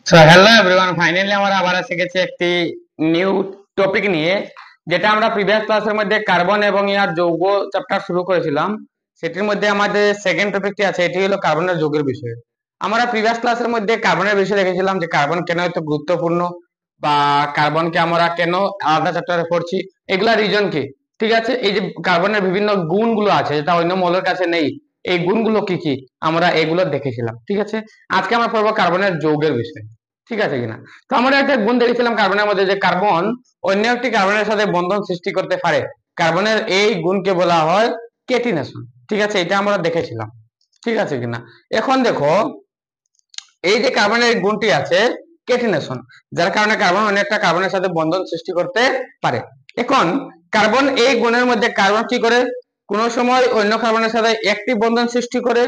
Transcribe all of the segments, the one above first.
So hello everyone, finally আমরা আবার এসে গেছি একটি নিউ টপিক নিয়ে, যেটা আমরা প্রিভিয়াস ক্লাসের মধ্যে কার্বন এবং ইয়ার যৌগ চ্যাপ্টার শুরু করেছিলাম। সেটির মধ্যে আমাদের সেকেন্ড টপিকটি আছে, এটি হলো কার্বনের যৌগের বিষয়। আমরা প্রিভিয়াস ক্লাসের মধ্যে কার্বনের বিষয় দেখেছিলাম যে কার্বন কেন এত গুরুত্বপূর্ণ, বা কার্বনকে আমরা কেন আলাদা চ্যাপ্টারে পড়ছি, এগুলা রিজন কি। ঠিক আছে, এই যে কার্বনের বিভিন্ন গুণগুলো আছে যেটা অন্য মৌলের কাছে নেই, এই গুণগুলো কি কি আমরা এগুলো দেখেছিলাম। ঠিক আছে, আজকে আমরা পড়বো কার্বনের যৌগের বিষয়। ঠিক আছে কিনা। তো আমরা একটা গুণ দেখেছিলাম কার্বনের মধ্যে, যে কার্বন অন্য একটি কার্বনের সাথে বন্ধন সৃষ্টি করতে পারে। কার্বনের এই গুণকে বলা হয় কেটিনেশন। ঠিক আছে, এটা আমরা দেখেছিলাম। ঠিক আছে কিনা। এখন দেখো, এই যে কার্বনের গুণটি আছে কেটিনেশন, যার কারণে কার্বন অন্য একটা কার্বনের সাথে বন্ধন সৃষ্টি করতে পারে। এখন কার্বন এই গুণের মধ্যে কার্বন কি করে, কোন সময় অন্য কার্বনের সাথে একটি বন্ধন সৃষ্টি করে,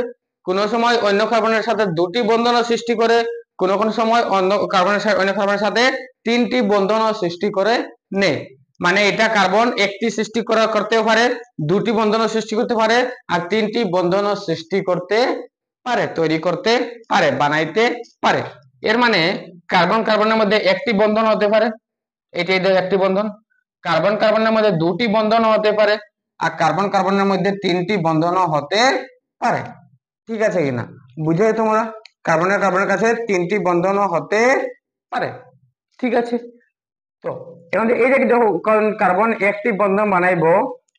কোন সময় অন্য কার্বনের সাথে দুটি বন্ধন সৃষ্টি করে, কোন কোন সময় অন্য কার্বনের সাথে তিনটি বন্ধন সৃষ্টি করে নেই। মানে এটা কার্বন একটি সৃষ্টি করতেও পারে, দুটি বন্ধন সৃষ্টি করতে পারে, আর তিনটি বন্ধন সৃষ্টি করতে পারে, তৈরি করতে পারে, বানাইতে পারে। এর মানে কার্বন কার্বনের মধ্যে একটি বন্ধন হতে পারে, এটি একটি বন্ধন। কার্বন কার্বনের মধ্যে দুটি বন্ধন হতে পারে, আর কার্বন কার্বনের মধ্যে তিনটি বন্ধন হতে পারে। ঠিক আছে কিনা, বুঝে তোমরা? কার্বনের কার্বনের কাছে তিনটি বন্ধন হতে পারে। ঠিক আছে। তো এখন এই যে যখন কার্বন একটি বন্ধন বানাইবো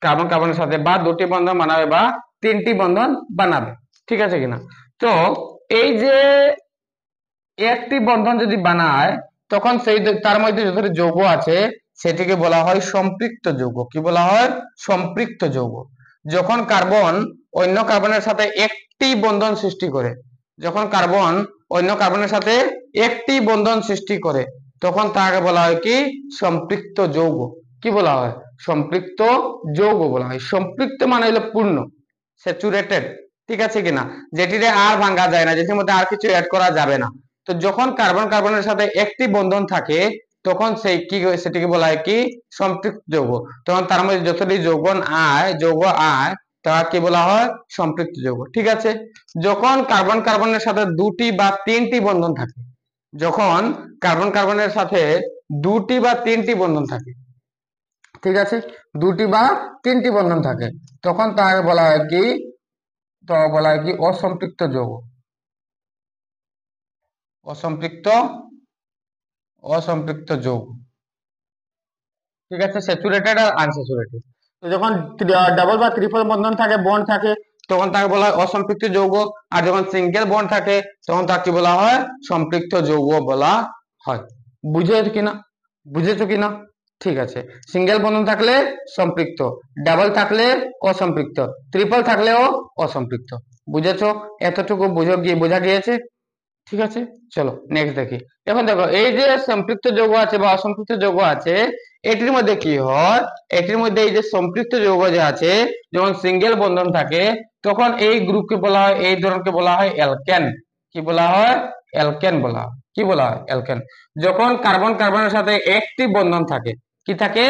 কার্বন কার্বনের সাথে, বা দুটি বন্ধন বানাবে, বা তিনটি বন্ধন বানাবে। ঠিক আছে কিনা। তো এই যে একটি বন্ধন যদি বানায়, তখন সেই তার মধ্যে যত যৌগ আছে সেটিকে বলা হয় সম্পৃক্ত যৌগ। কি বলা হয়? সম্পৃক্ত যৌগ। যখন কার্বন অন্য কার্বনের সাথে একটি বন্ধন সৃষ্টি করে, যখন কার্বন অন্য কার্বনের সাথে একটি বন্ধন সৃষ্টি করে, তখন তাকে বলা হয় কি? সম্পৃক্ত যৌগ। কি বলা হয়? সম্পৃক্ত যৌগ বলা হয়। সম্পৃক্ত মানে হলো পূর্ণ, স্যাচুরেটেড। ঠিক আছে কিনা, যেটিতে আর ভাঙা যায় না, যেটির মধ্যে আর কিছু অ্যাড করা যাবে না। তো যখন কার্বন কার্বনের সাথে একটি বন্ধন থাকে, তখন সেই কি সেটিকে বলা হয় কি? সম্পৃক্ত যৌগ। তখন তার মধ্যে যতটি যৌগ আয় তাকে কি বলা হয়? সম্পৃক্ত যৌগ। ঠিক আছে। যখন কার্বন কার্বনের সাথে দুটি বা তিনটি বন্ধন থাকে, যখন কার্বন কার্বনের সাথে দুটি বা তিনটি বন্ধন থাকে, ঠিক আছে, দুটি বা তিনটি বন্ধন থাকে, তখন তাকে বলা হয় কি? তো বলা হয় কি? অসম্পৃক্ত যৌগ। অসম্পৃক্ত অসম্পৃক্ত যৌগ। ঠিক আছে, স্যাচুরেটেড আর আনস্যাচুরেটেড। তো যখন ডাবল বা ট্রিপল বন্ধন থাকে, বন্ড থাকে, তখন তাকে বলা হয় অসম্পৃক্ত যৌগ। আর যখন সিঙ্গেল বন্ড থাকে, তখন তাকে বলা হয় সম্পৃক্ত যৌগ বলা হয়। বুঝেছো কিনা? বুঝেছো কিনা? ঠিক আছে। সিঙ্গেল বন্ধন থাকলে সম্পৃক্ত, ডাবল থাকলে অসম্পৃক্ত, ট্রিপল থাকলেও অসম্পৃক্ত। বুঝেছো? এতটুকু বোঝা গিয়েছে? ঠিক আছে, চলো নেক্সট দেখি। এখন দেখো, এই যে সম্পৃক্ত যৌগ আছে বা অসম্পৃক্ত যৌগ আছে, এটির মধ্যে কি হয়? এটির মধ্যে এই যে সম্পৃক্ত যৌগ যে আছে, যখন সিঙ্গেল বন্ধন থাকে, তখন এই গ্রুপকে বলা হয়, এই ধরনকে বলা হয় অ্যালকেন। কি বলা হয়? অ্যালকেন বলা হয়। কি বলা হয়? অ্যালকেন। যখন কার্বন কার্বনের সাথে একটি বন্ধন থাকে, কি থাকে?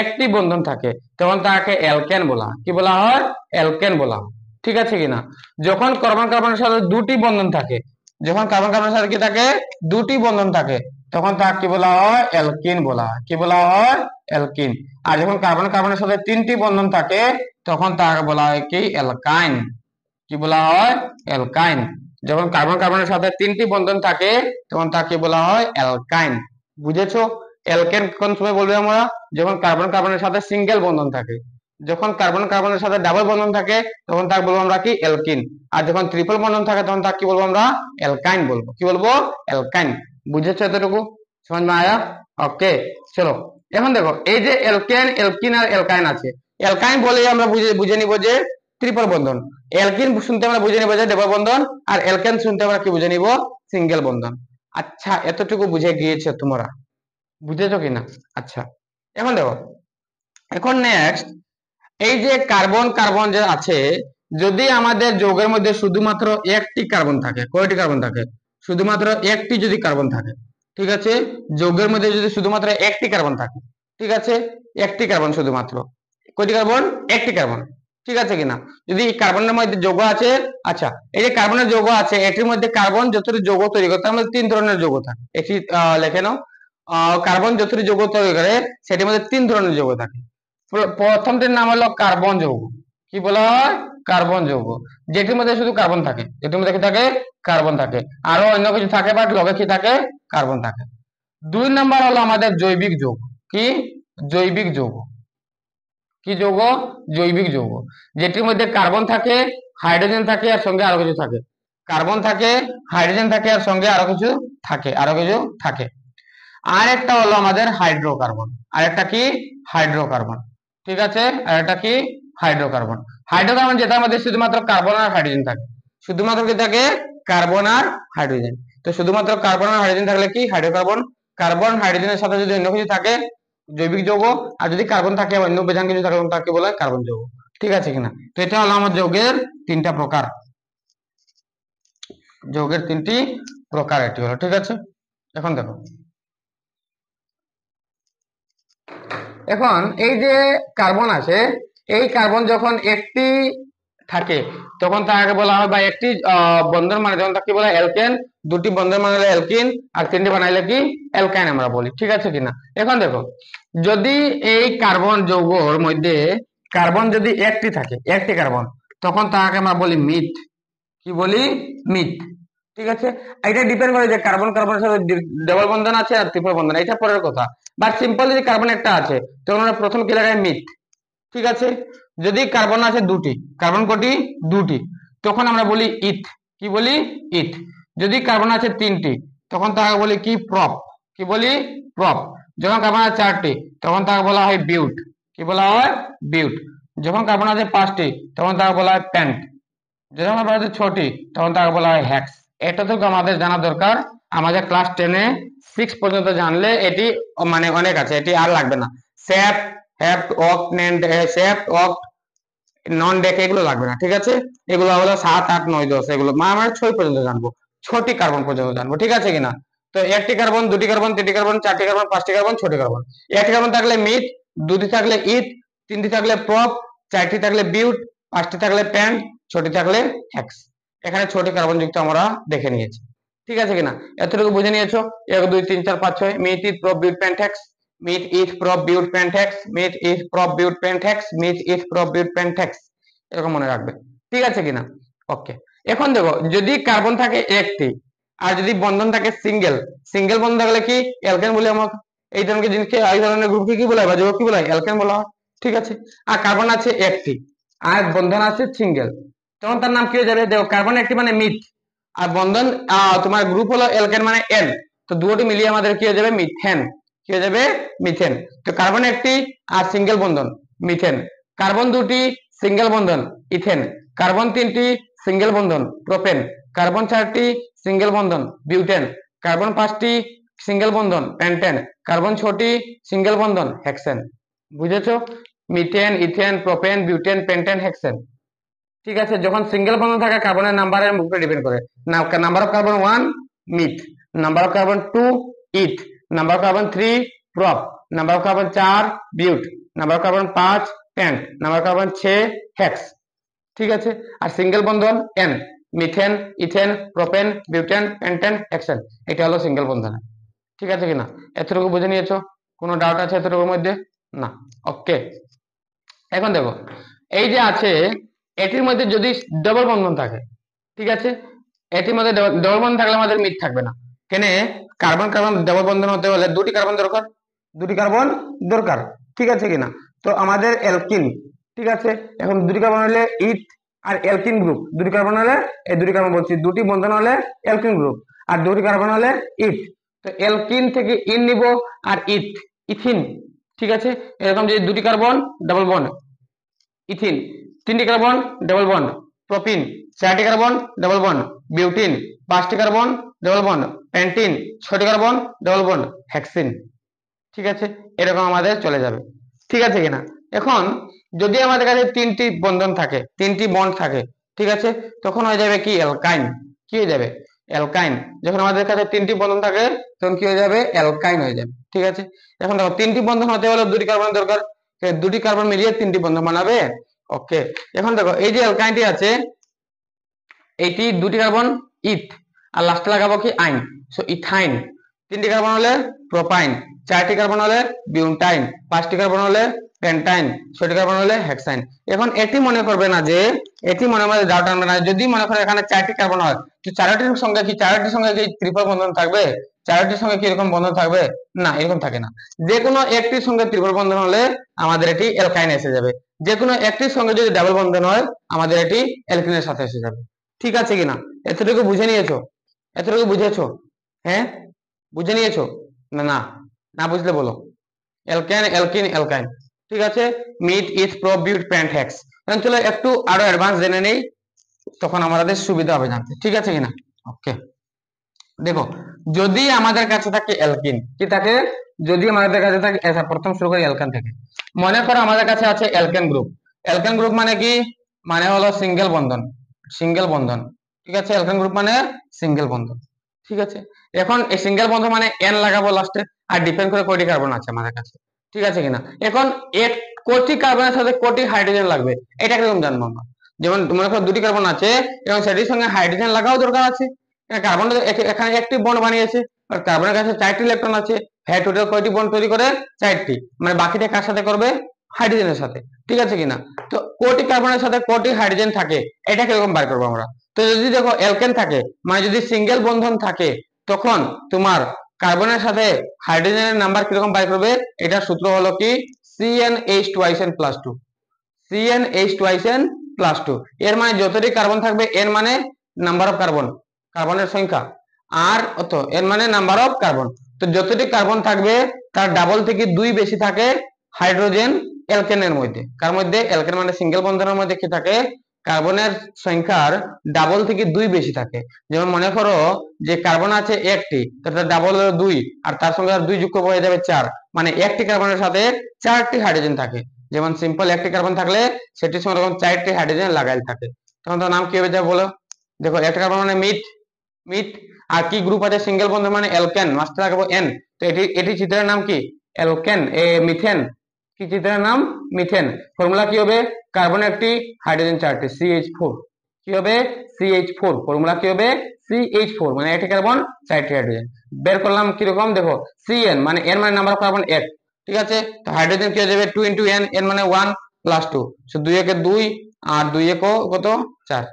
একটি বন্ধন থাকে, তখন তাকে অ্যালকেন বলা হয়। কি বলা হয়? অ্যালকেন বলা হয়। ঠিক আছে কিনা। যখন কার্বন কার্বনের সাথে দুটি বন্ধন থাকে, যখন কার্বন কার্বনের সাথে কি থাকে? দুটি বন্ধন থাকে, তখন তাকে কি বলা হয়? অ্যালকিন বলা হয়। কি বলা হয়? অ্যালকিন। আর যখন কার্বন কার্বনের সাথে তিনটি বন্ধন থাকে, তখন তাকে বলা হয় কি? অ্যালকাইন। কি বলা হয়? অ্যালকাইন। যখন কার্বন কার্বনের সাথে তিনটি বন্ধন থাকে, তখন তাকে বলা হয় অ্যালকাইন। বুঝেছো? অ্যালকেন কোন সময় বলবে আমরা? যখন কার্বন কার্বনের সাথে সিঙ্গেল বন্ধন থাকে। যখন কার্বন কার্বনের সাথে ডাবল বন্ধন থাকে, তখন তাকে বলবো আমরা কি? অ্যালকিন। আর যখন ট্রিপল বন্ধন থাকে, তখন তাকে কি বলবো আমরা? অ্যালকাইন বলবো। কি বলবো? অ্যালকাইন। বুঝেছো এতটুকু? समझ में आया? ওকে, চলো। এখন দেখো, এই যে অ্যালকেন, অ্যালকিন আর অ্যালকাইন আছে। অ্যালকাইন বলে আমরা বুঝে নিব যে ট্রিপল বন্ধন। অ্যালকিন শুনতে আমরা বুঝে নিব যে ডাবল বন্ধন। আর অ্যালকেন শুনতে আমরা কি বুঝে নিব? সিঙ্গেল বন্ধন। আচ্ছা, এতটুকু বুঝে গিয়েছে তোমরা? বুঝেছো কিনা? আচ্ছা, এখন দেখো, এখন নেক্সট, এই যে কার্বন কার্বন যে আছে, যদি আমাদের যৌগের মধ্যে শুধুমাত্র একটি কার্বন থাকে, কয়টি কার্বন থাকে? শুধুমাত্র একটি যদি কার্বন থাকে, ঠিক আছে, যৌগের মধ্যে যদি শুধুমাত্র একটি কার্বন থাকে, ঠিক আছে, একটি কার্বন শুধুমাত্র, কয়টি কার্বন? একটি কার্বন। ঠিক আছে কিনা? যদি কার্বনের মধ্যে যৌগ আছে, আচ্ছা এই যে কার্বনের যৌগ আছে এটির মধ্যে কার্বন যতটি যৌগ তৈরি করে তার মধ্যে 3 ধরনের যৌগ থাকে। এটি লিখে নাও, কার্বন যতটি যৌগ তৈরি করে সেটির মধ্যে 3 ধরনের যৌগ থাকে। প্রথমটির নাম হলো কার্বন যৌগ। কি বলা হয়? কার্বন যৌগ, যেটির মধ্যে শুধু কার্বন থাকে, যেটির মধ্যে কি থাকে? কার্বন থাকে, আরো অন্য কিছু থাকে বাট লগে কি থাকে? কার্বন থাকে। 2 নাম্বার হলো আমাদের জৈবিক যৌগ। কি? জৈবিক যৌগ। কি যৌগ? জৈবিক যৌগ, যেটির মধ্যে কার্বন থাকে, হাইড্রোজেন থাকে আর সঙ্গে আরো কিছু থাকে। কার্বন থাকে, হাইড্রোজেন থাকে আর সঙ্গে আরো কিছু থাকে। আর একটা হলো আমাদের হাইড্রোকার্বন। আর একটা কি? হাইড্রোকার্বন। ঠিক আছে, আর একটা কি? হাইড্রোকার্বন। হাইড্রোকার্বন যেটার মধ্যে শুধুমাত্র কার্বন আর হাইড্রোজেন থাকে, শুধুমাত্র কি থাকে? কার্বন আর হাইড্রোজেন। তো শুধুমাত্র কার্বন আর হাইড্রোজেন থাকলে কি? হাইড্রোকার্বন। কার্বন হাইড্রোজেনের সাথে যদি অন্য কিছু থাকে, জৈবিক যৌগ। আর যদি কার্বন থাকে অন্য বেজান কিছু থাকে তাকে বলা হয় কার্বন যৌগ। ঠিক আছে কিনা? তো এটা হলো আমার যৌগের 3টা প্রকার। যৌগের 3টি প্রকার এটি হলো। ঠিক আছে, এখন দেখো, এখন এই যে কার্বন আছে, এই কার্বন যখন একটি থাকে তখন তাকে বলা হয়, বা একটি বন্ধন মানে যখন তাকে বলা হয় অ্যালকেন, দুটি বন্ধন মানে হলো অ্যালকিন, আর তিনটি বানাইলে কি? অ্যালকাইন আমরা বলি। ঠিক আছে কিনা? এখন দেখো, যদি এই কার্বন যৌগের মধ্যে কার্বন যদি একটি থাকে, একটি কার্বন, তখন তাকে আমরা বলি মিথ। কি বলি? মিথ। ঠিক আছে, এটা ডিপেন্ড করে যে কার্বন কার্বনের সাথে ডবল বন্ধন আছে আর ট্রিপল বন্ধন, এটা পরের কথা। বাট সিম্পল যদি কার্বন একটা আছে তখন আমরা প্রথম কি লাগাই? মিথ। ঠিক আছে, যদি কার্বন আছে দুটি, কার্বন কটি? দুটি, তখন আমরা বলি ইথ। কি বলি? ইথ। যদি কার্বন আছে তিনটি তখন তাকে বলি কি? প্রপ। কি বলি? প্রপ। যখন কার্বন আছে চারটি তখন তাকে বলা হয় বিউট। কি বলা হয়? বিউট। যখন কার্বন আছে পাঁচটি তখন তাকে বলা হয় প্যান্ট। যখন কার্বন আছে ছটি তখন তাকে বলা হয় হ্যাক্স। এটা তো আমাদের জানা দরকার। আমাদের ক্লাস 10-এ 6 পর্যন্ত জানলে এটি মানে অনেক আছে, এটি আর লাগবে না। স্যাপ, হ্যাপ, অক্ট, স্যাপ, অক্ট, নন ডেক এগুলো লাগবে না। ঠিক আছে, এগুলো হলো 7, 8, 9, 10, এগুলো আমরা 6 পর্যন্ত জানবো, 6টি কার্বন পর্যন্ত জানবো। ঠিক আছে কিনা? তো একটি কার্বন, দুটি কার্বন, তিনটি কার্বন, চারটি কার্বন, পাঁচটি কার্বন, ছটি কার্বন। একটি কার্বন থাকলে মিথ, দুটি থাকলে ইথ, তিনটি থাকলে প্রপ, চারটি থাকলে বিউট, পাঁচটি থাকলে প্যান্ট, ছটি থাকলে হ্যাক্স। এখানে 6টি কার্বন যুক্ত আমরা দেখে নিয়েছি। ঠিক আছে কিনা? এতটুকু বুঝে নিয়েছো? 1, 2, 3, 4, 5, 6 myth, ইথ, prop, বিউট, pant, hacks. Myth, ইথ, prop, বিউট, pant, hacks. Myth, ইথ, prop, বিউট, pant, hacks. Myth, ইথ, prop, বিউট, pant, hacks. এরকম মনে রাখবে। ঠিক আছে কিনা? ওকে। এখন দেখো, যদি কার্বন থাকে একটি আর যদি বন্ধন থাকে সিঙ্গেল, সিঙ্গেল বন্ধন থাকলে কি? অ্যালকেন বলি আমরা। এই ধরনের জিনিসকে, এই ধরনের গ্রুপকে কি বলা হয় বা যৌগ কি বলা হয়? অ্যালকেন বলা হয়। ঠিক আছে, আর কার্বন আছে একটি আর বন্ধন আছে সিঙ্গেল, তখন তার নাম কি হয়ে যাবে? দেখো, কার্বন একটি মানে মিথ, আর বন্ধন তোমার গ্রুপ হলো অ্যালকেন মানে এন, তো দুটি মিলিয়ে আমাদের কি হয়ে যাবে? মিথেন। কি হয়ে যাবে? মিথেন। তো কার্বন একটি আর সিঙ্গেল বন্ধন মিথেন, কার্বন দুটি সিঙ্গেল বন্ধন ইথেন, কার্বন তিনটি সিঙ্গেল বন্ধন প্রোপেন, কার্বন চারটি সিঙ্গেল বন্ধন বিউটেন, কার্বন পাঁচটি সিঙ্গেল বন্ধন পেন্টেন, কার্বন ছটি সিঙ্গেল বন্ধন হেক্সেন। বুঝেছো? Methane, ethane, propane, butane, pentane, hexane. ঠিক আছে, যখন সিঙ্গেল বন্ধন থাকে কার্বনের নাম্বারের উপরে ডিপেন্ড করে। Number of carbon 1 meth, number of carbon 2 eth, number of carbon 3 prop, number of carbon 4 but, number of carbon 5 pent, number of carbon 6 hex. ঠিক আছে, আর সিঙ্গেল বন্ধন ane, methane, ethane, propane, butane, pentane, hexane. এটা হলো single বন্ধন। ঠিক আছে কিনা? এতটুকু বুঝে নিয়েছো? কোনো ডাউট আছে এতটুকুর মধ্যে? না। ওকে, এখন দেখো, এই যে আছে এটির মধ্যে যদি ডবল বন্ধন থাকে, ঠিক আছে, এটির মধ্যে ডবল বন্ধন থাকলে আমাদের মিথ থাকবে না। কেন? কার্বন কার্বন ডবল বন্ধন হতে হলে দুটি কার্বন দরকার, দুটি কার্বন দরকার। ঠিক আছে কিনা? তো আমাদের অ্যালকিন, ঠিক আছে, এখন দুটি কার্বন হলে ইথ আর অ্যালকিন গ্রুপ, দুটি কার্বন হলে, এই দুটি কার্বন বলছি, দুটি বন্ধন হলে অ্যালকিন গ্রুপ, আর দুটি কার্বন হলে ইথ। তো অ্যালকিন থেকে ইন নিব আর ইথ, ইথিন। ঠিক আছে, এরকম যদি দুটি কার্বন ডাবল বন্ড ইথিন, তিনটি কার্বন ডাবল বন্ড প্রোপিন, চারটি কার্বন ডাবল বন্ড বিউটিন, পাঁচটি কার্বন ডাবল বন্ড প্যান্টিন, ছটি কার্বন ডাবল বন্ড হেক্সিন। ঠিক আছে, এরকম আমাদের চলে যাবে। ঠিক আছে কিনা? এখন যদি আমাদের কাছে তিনটি বন্ধন থাকে, তিনটি বন্ড থাকে, ঠিক আছে, তখন হয়ে যাবে কি? অ্যালকাইন। কি হয়ে যাবে? অ্যালকাইন। যখন আমাদের কাছে তিনটি বন্ধন থাকে তখন কি হয়ে যাবে? অ্যালকাইন হয়ে যাবে। ঠিক আছে, এখন দেখো, তিনটি বন্ধন হতে হলে দুটি কার্বন দরকার, দুটি কার্বন মিলিয়ে তিনটি বন্ধন বানাবে, ওকে, এখন দেখো এই যে অ্যালকাইনটি আছে, এইটি দুটি কার্বন ইথ, আর লাস্টে লাগাবো কি আইন, সো ইথাইন। তিনটি কার্বন হলে প্রোপাইন, চারটি কার্বন হলে বিউটাইন, পাঁচটি কার্বন হলে পেন্টাইন, ছয়টি কার্বন হলে হেক্সাইন। এখন এটি মনে করবে না যে, এটি মনে মনে ডাউট আনবে না, যদি মনে করে এখানে চারটি কার্বন হয় তো চারটির সঙ্গে কি ত্রিপল বন্ধন থাকবে? চারটির সঙ্গে কি এরকম বন্ধন থাকবে? না, এরকম থাকে না। যে কোনো একটির সঙ্গে ত্রিপল বন্ধন হলে আমাদের এটি অ্যালকাইন এসে যাবে, যে কোনো একটির সঙ্গে যদি ডাবল বন্ধন হয় আমাদের এটি অ্যালকিনের সাথে এসে যাবে। ঠিক আছে কিনা? এতটুকু বুঝে নিয়েছো? এতটুকু বুঝেছো? হ্যাঁ, বুঝে নিয়েছো? না না, না বুঝলে বলো। Alkane, alkyne, অ্যালকাইন। ঠিক আছে, মিট, ইথ, প্রোপ, বিউট, পেন্ট, হেক্স। এখন চলো একটু আরো অ্যাডভান্স জেনে নেই, তখন আমাদের সুবিধা হবে জানতে। ঠিক আছে কিনা? ওকে, দেখো যদি আমাদের কাছে থাকে অ্যালকিন, কি থাকে? যদি আমাদের কাছে থাকে, প্রথম শুরু করি অ্যালকান থেকে। মনে করো আমাদের কাছে আছে অ্যালকেন গ্রুপ। অ্যালকেন গ্রুপ মানে কি? মানে হলো সিঙ্গেল বন্ধন, সিঙ্গেল বন্ধন। ঠিক আছে, অ্যালকেন গ্রুপ মানে সিঙ্গেল বন্ধন। ঠিক আছে, এখন এই সিঙ্গেল বন্ধন মানে এন লাগাবো লাস্টে, আর ডিপেন্ড করে কয়টি কার্বন আছে আমাদের কাছে। ঠিক আছে কিনা? এখন এক কোটি কার্বনের সাথে কোটি হাইড্রোজেন লাগবে, এটা কিরকম জানবো আমরা? যেমন মনে করো দুটি কার্বন আছে এবং সেটির সঙ্গে হাইড্রোজেন লাগাও দরকার আছে। কার্বন এখানে একটি বন্ড বানিয়েছে, আর কার্বনের কাছে 4টি ইলেকট্রন আছে, হ্যাঁ টোটাল কয়টি বন্ড তৈরি করে? 4টি। মানে বাকিটা কার সাথে করবে? হাইড্রোজেনের সাথে। ঠিক আছে কিনা? তো কোটি কার্বনের সাথে কোটি হাইড্রোজেন থাকে, এটা কিরকম বার করবো আমরা? তো যদি দেখো অ্যালকেন থাকে, মানে যদি সিঙ্গেল বন্ধন থাকে, তখন তোমার কার্বনের সাথে হাইড্রোজেনের নাম্বার কিরকম বার করবে? এটার সূত্র হলো কি CnH2n+2, CnH2n+2। এর মানে যতটি কার্বন থাকবে, এর মানে নাম্বার অফ কার্বন, কার্বনের সংখ্যা, আর অত এর মানে নাম্বার অফ কার্বন। তো যতটি কার্বন থাকবে তার ডাবল থেকে 2 বেশি থাকে হাইড্রোজেন অ্যালকেনের মধ্যে। কার মধ্যে? অ্যালকেন মানে সিঙ্গেল বন্ধনের মধ্যে কি থাকে? কার্বনের সংখ্যার ডাবল থেকে 2 বেশি থাকে। যেমন মনে করো যে কার্বন আছে একটি, তার ডাবল হলো 2, আর তার সঙ্গে আর 2 যুক্ত হয়ে যাবে 4, মানে একটি কার্বনের সাথে 4টি হাইড্রোজেন থাকে। যেমন সিম্পল একটি কার্বন থাকলে সেটির সঙ্গে এরকম 4টি হাইড্রোজেন লাগাই থাকে, তখন তার নাম কি হবে যা বলো? দেখো একটা কার্বন মানে মিথ, মিথ। আর কি গ্রুপ আছে সিঙ্গেল বন্ধন মানে অ্যালকেন, মাস্টার লাগাবো এন। তো এটি চিত্রের নাম কি? Alkane, methane. কি চিত্রের নাম? মিথেন। ফর্মুলা কি হবে? কার্বন একটি, হাইড্রোজেন 4টি, CH4। কি হবে? CH4। ফর্মুলা কি হবে? CH4, মানে একটি কার্বন 4টি হাইড্রোজেন। বের করলাম কিরকম? দেখো Cn মানে এন মানে নাম্বার অফ কার্বন 1। ঠিক আছে, তো হাইড্রোজেন কি হয়ে যাবে? 2 × n, n মানে 1 + 2, সো 2 একে 2 আর 2 একে কত? 4।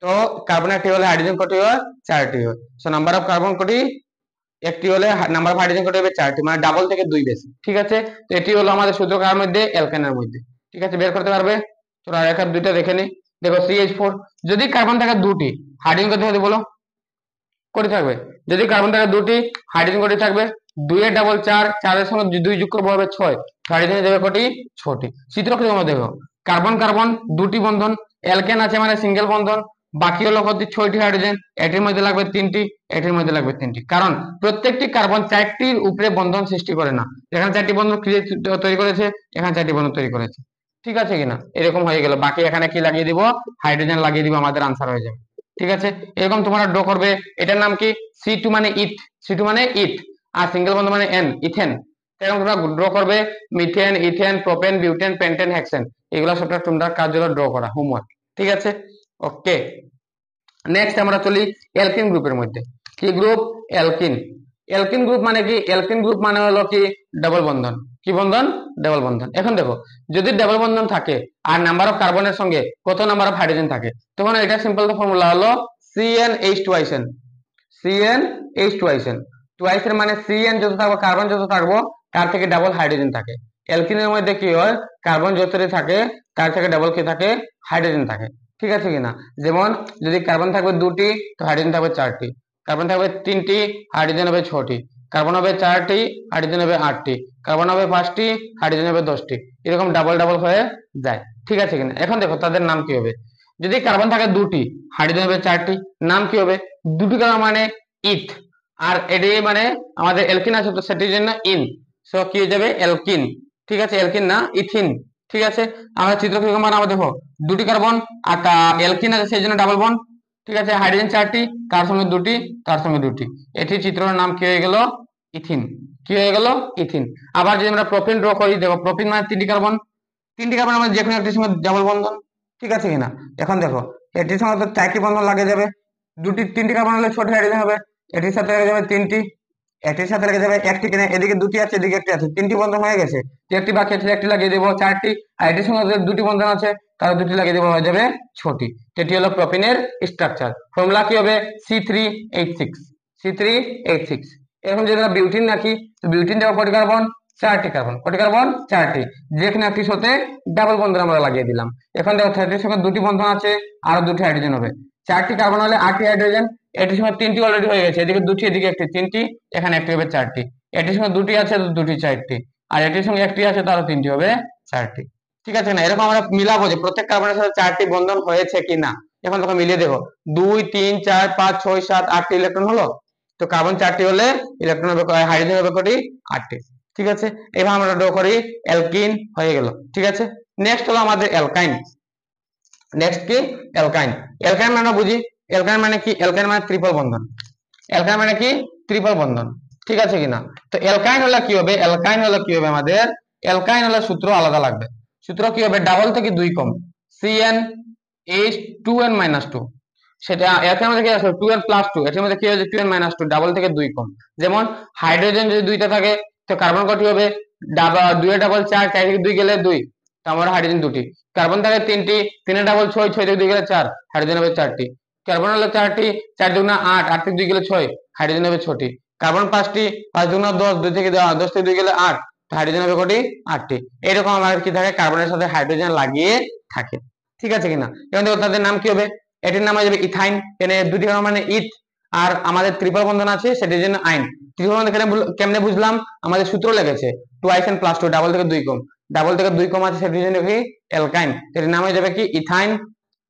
তো কার্বন একটি হলে হাইড্রোজেন কটি হয়? 4টি হয়। সো নাম্বার অফ কার্বন কটি? একটি হলে নাম্বার অফ হাইড্রোজেন কটি হবে? 4টি, মানে ডাবল থেকে 2 বেশি। ঠিক আছে, তো এটি হলো আমাদের সূত্র কার মধ্যে? অ্যালকেনের মধ্যে। ঠিক আছে, বের করতে পারবে? তো আর একটা দুইটা দেখে নি। দেখো CH4, যদি কার্বন থাকে দুটি, হাইড্রোজেন কত হবে বলো? কটি থাকবে? যদি কার্বন থাকে দুটি, হাইড্রোজেন কটি থাকবে? 2 এর ডাবল 4, 4 এর সঙ্গে 2 যুক্ত করবো হবে 6, হাইড্রোজেন যাবে কটি? 6টি। চিত্র কি তোমরা দেখো, কার্বন কার্বন দুটি বন্ধন, অ্যালকেন আছে মানে সিঙ্গেল বন্ধন, বাকি হলো কত? 6টি হাইড্রোজেন। এটির মধ্যে লাগবে 3টি, এটির মধ্যে লাগবে 3টি, কারণ প্রত্যেকটি কার্বন 4টির উপরে বন্ধন সৃষ্টি করে না। এখানে 4টি বন্ধন তৈরি করেছে, এখানে 4টি বন্ধন তৈরি করেছে। ঠিক আছে কিনা? এরকম হয়ে গেল, বাকি এখানে কি লাগিয়ে দিব? হাইড্রোজেন লাগিয়ে দিব, আমাদের আনসার হয়ে যাবে। ঠিক আছে, এরকম তোমরা ড্র করবে। এটার নাম কি? C2 মানে ইথ, C2 মানে ইথ, আর সিঙ্গেল বন্ধন মানে N, ইথেন। এরকম তোমরা ড্র করবে methane, ethane, propane, butane, pentane, hexane. এগুলো সবটা তোমরা কাজ হলো ড্র করা, হোমওয়ার্ক। ঠিক আছে, ওকে। নেক্সট আমরা চলি অ্যালকিন গ্রুপের মধ্যে। কি গ্রুপ? অ্যালকিন। অ্যালকিন গ্রুপ মানে কি? অ্যালকিন গ্রুপ মানে হলো কি? ডাবল বন্ধন। কি বন্ধন? ডাবল বন্ধন। এখন দেখো যদি ডাবল বন্ধন থাকে আর নাম্বার অফ কার্বনের সঙ্গে কত নাম্বার অফ হাইড্রোজেন থাকে, তখন এটা সিম্পল ফর্মুলা হলো CnH2n, CnH2n। টুয়াইস এর মানে Cn যত থাকবে, কার্বন যত থাকবো তার থেকে ডাবল হাইড্রোজেন থাকে। অ্যালকিনের মধ্যে কি হয়? কার্বন যতটি থাকে তার থেকে ডাবল কি থাকে? হাইড্রোজেন থাকে। ঠিক আছে কিনা? যেমন যদি কার্বন থাকবে দুটি, তো হাইড্রোজেন থাকবে 4টি, কার্বন থাকবে 3টি, হাইড্রোজেন হবে 6টি, কার্বন হবে 4টি, হাইড্রোজেন হবে 8টি, কার্বন হবে 5টি, হাইড্রোজেন হবে 10টি, এরকম ডাবল ডাবল হয়ে যায়। ঠিক আছে কিনা? এখন দেখো তাদের নাম কি হবে। যদি কার্বন থাকে দুটি, হাইড্রোজেন হবে 4টি, নাম কি হবে? দুটি কার্বন মানে ইথ, আর এটি মানে আমাদের অ্যালকিন আছে, তো সেটির জন্য ইন, সো কি হয়ে যাবে? অ্যালকিন। ঠিক আছে, অ্যালকিন না ইথিন। ঠিক আছে, আমরা চিত্র কিরকম বানাবো দেখো, দুটি কার্বন আর অ্যালকিন আছে সেই জন্য ডাবল বন্ড। ঠিক আছে, হাইড্রোজেন 4টি, তার সঙ্গে দুটি, তার সঙ্গে দুটি, এটি চিত্রের নাম কি হয়ে গেল? ইথিন। কি হয়ে গেল? ইথিন। আবার যদি আমরা প্রোপিন ড্র করি, দেখো প্রোপিন মানে 3টি কার্বন, তিনটি কার্বনের মধ্যে যে কোনো একটির সঙ্গে ডাবল বন্ধন, ঠিক আছে কিনা। এখন দেখো এটির সঙ্গে তো চারটি বন্ধন লাগে যাবে, তিনটি কার্বন হলে ছোট হাইড্রোজেন হবে, এটির সাথে লেগে যাবে তিনটি, এটির সাথে লেগে যাবে একটি, কিনা এদিকে দুটি আছে এদিকে একটি আছে, তিনটি বন্ধন হয়ে গেছে, একটি বাকি আছে একটি লাগিয়ে দেবো চারটি, আর এটির সঙ্গে দুটি বন্ধন আছে তাহলে দুটি লাগিয়ে দেবো, হয়ে যাবে ছটি। এটি হলো প্রোপিনের স্ট্রাকচার। ফর্মুলা কি হবে C3H6, C3H6। এখন যদি আমরা বিউটিন রাখি, তো বিউটিন দেবো কটি কার্বন, চারটি কার্বন, কটি কার্বন চারটি, যেখানে একটির সাথে ডাবল বন্ধন আমরা লাগিয়ে দিলাম। এখন দেখো এটির সঙ্গে দুটি বন্ধন আছে আর দুটি হাইড্রোজেন হবে, চারটি কার্বন হলে 8টি হাইড্রোজেন, এটির সঙ্গে তিনটি অলরেডি হয়ে গেছে, এদিকে দুটি এদিকে একটি, তিনটি, এখানে একটি হবে চারটি, এটির সঙ্গে দুটি আছে দুটি চারটি, আর এটির সঙ্গে একটি আছে তারও তিনটি হবে চারটি, ঠিক আছে না। এরকম আমরা মিলাবো যে প্রত্যেক কার্বনের সাথে চারটি বন্ধন হয়েছে কিনা। এখন তোমরা মিলিয়ে দেখো 2 3 4 5 6 7 8টি ইলেকট্রন হলো, তো কার্বন চারটি হলে ইলেকট্রন হবে, হাইড্রোজেন হবে কটি, 8টি, ঠিক আছে। এবার আমরা ড্র করি অ্যালকিন হয়ে গেল, ঠিক আছে। নেক্সট হলো আমাদের অ্যালকাইন। নেক্সট কি অ্যালকাইন। অ্যালকাইন মানে বুঝি, অ্যালকাইন মানে কি, অ্যালকাইন মানে ট্রিপল বন্ধন, অ্যালকাইন মানে কি ট্রিপল বন্ধন, ঠিক আছে কিনা। তো অ্যালকাইন হলে কি হবে, অ্যালকাইন হলে কি হবে আমাদের, অ্যালকাইন হলে সূত্র আলাদা লাগবে। সূত্র কি হবে, ডাবল থেকে 2 কম, CnH2n-2, সেটা অ্যালকাইন মধ্যে কি আছে 2n+2, এর মধ্যে কি হচ্ছে 2n-2, ডাবল থেকে 2 কম। যেমন হাইড্রোজেন যদি দুইটা থাকে তো কার্বন কটি হবে, 2 এর ডাবল 4, 4 থেকে 2 গেলে 2, তো আমার হাইড্রোজেন দুটি। কার্বন থাকে 3টি, 3 এর ডাবল 6, 6 থেকে 2 গেলে 4, হাইড্রোজেন হবে 4টি। কার্বন হলো 4টি, 4 দুগুণা 8, 8 থেকে 2 গেলে 6, হাইড্রোজেন হবে 6টি। কার্বন 5টি, 5 দুগুণা 10, 2 থেকে 10 থেকে 2 গেলে 8, তো হাইড্রোজেন হবে কটি, 8টি। এরকম আমাদের কি থাকে, কার্বনের সাথে হাইড্রোজেন লাগিয়ে থাকে, ঠিক আছে কিনা। এখন দেখো তাদের নাম কি হবে, এটির নাম হয়ে যাবে ইথাইন, এখানে দুটি কার্বন মানে ইথ, আর আমাদের ট্রিপল বন্ধন আছে সেটির জন্য আইন। ট্রিপল বন্ধন এখানে কেমনে বুঝলাম, আমাদের সূত্র লেগেছে 2n+2, ডাবল থেকে 2 কম, ডাবল থেকে 2 কম আছে সেটির জন্য কি অ্যালকাইন, এটির নাম হয়ে যাবে কি ইথাইন,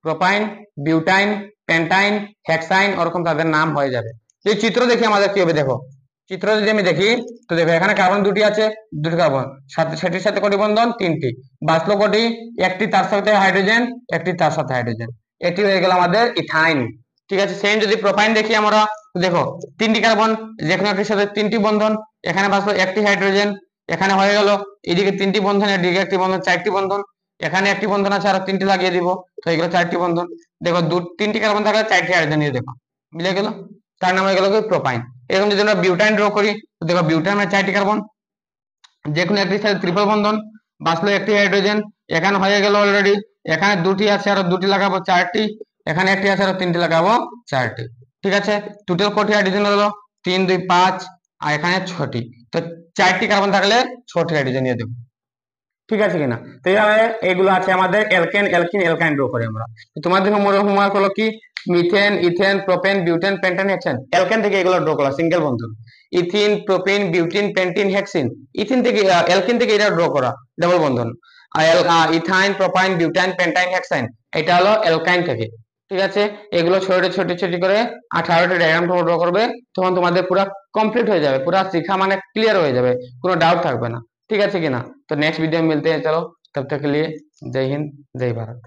প্রোপাইন, বিউটাইন, পেন্টাইন, হেক্সাইন, ওরকম তাদের নাম হয়ে যাবে। এই চিত্র দেখি আমাদের কি হবে, দেখো চিত্র যদি আমি দেখি, তো দেখো এখানে কার্বন দুটি আছে, দুটি কার্বন, সেটির সাথে কটি বন্ধন, তিনটি, বাঁচলো কটি, একটি তার সাথে হাইড্রোজেন, একটি তার সাথে হাইড্রোজেন, এটি হয়ে গেল আমাদের ইথাইন, ঠিক আছে। সেম যদি প্রোপাইন দেখি আমরা, দেখো তিনটি কার্বন, যেখানে একটির সাথে তিনটি বন্ধন, এখানে বাঁচলো একটি হাইড্রোজেন, এখানে হয়ে গেল এদিকে তিনটি বন্ধন, এদিকে একটি বন্ধন, চারটি বন্ধন, এখানে একটি বন্ধন আছে আর তিনটি লাগিয়ে দিব, তো এগুলো চারটি বন্ধন। দেখো তিনটি কার্বন থাকলে 4টি হাইড্রোজেন নিয়ে দেখো মিলে গেল, তার নাম হয়ে গেল কি প্রোপাইন। এরকম যদি আমরা বিউটাইন ড্র করি, তো দেখো বিউটাইন মানে 4টি কার্বন, যে কোনো একটির সাথে ট্রিপল বন্ধন, বাঁচলো একটি হাইড্রোজেন, এখানে হয়ে গেল অলরেডি, এখানে দুটি আছে আর দুটি লাগাবো 4টি, এখানে একটি আছে আর তিনটি লাগাবো 4টি, ঠিক আছে। টোটাল কটি হাইড্রোজেন হলো 3 2 5, আর এখানে 6টি, তো 4টি কার্বন থাকলে 6টি হাইড্রোজেন নিয়ে দেবো, ঠিক আছে কিনা। তো এইভাবে এগুলো আছে আমাদের অ্যালকেন, অ্যালকিন, অ্যালকাইন ড্র করি আমরা। তোমাদের হোমওয়ার্ক হলো কি, methane, ethane, propane, butane, pentane, hexane, alkane থেকে এগুলো ড্র করা সিঙ্গেল বন্ধন, ethene, propene, butene, pentene, hexene, ethene থেকে অ্যালকিন থেকে এটা ড্র করা ডাবল বন্ধন, আর ethyne, propyne, butyne, pentyne, hexyne, এটা হলো অ্যালকাইন থেকে, ঠিক আছে। এগুলো ছোট ছোট ছোট করে 18টি ডায়াগ্রাম ড্র করবে, তখন তোমাদের পুরো কমপ্লিট হয়ে যাবে, পুরো শিখা মানে ক্লিয়ার হয়ে যাবে, কোনো डाउट থাকবে না, ठीक है कि ना। तो नेक्स्ट वीडियो में मिलते हैं, चलो तब तक के लिए जय हिंद जय भारत।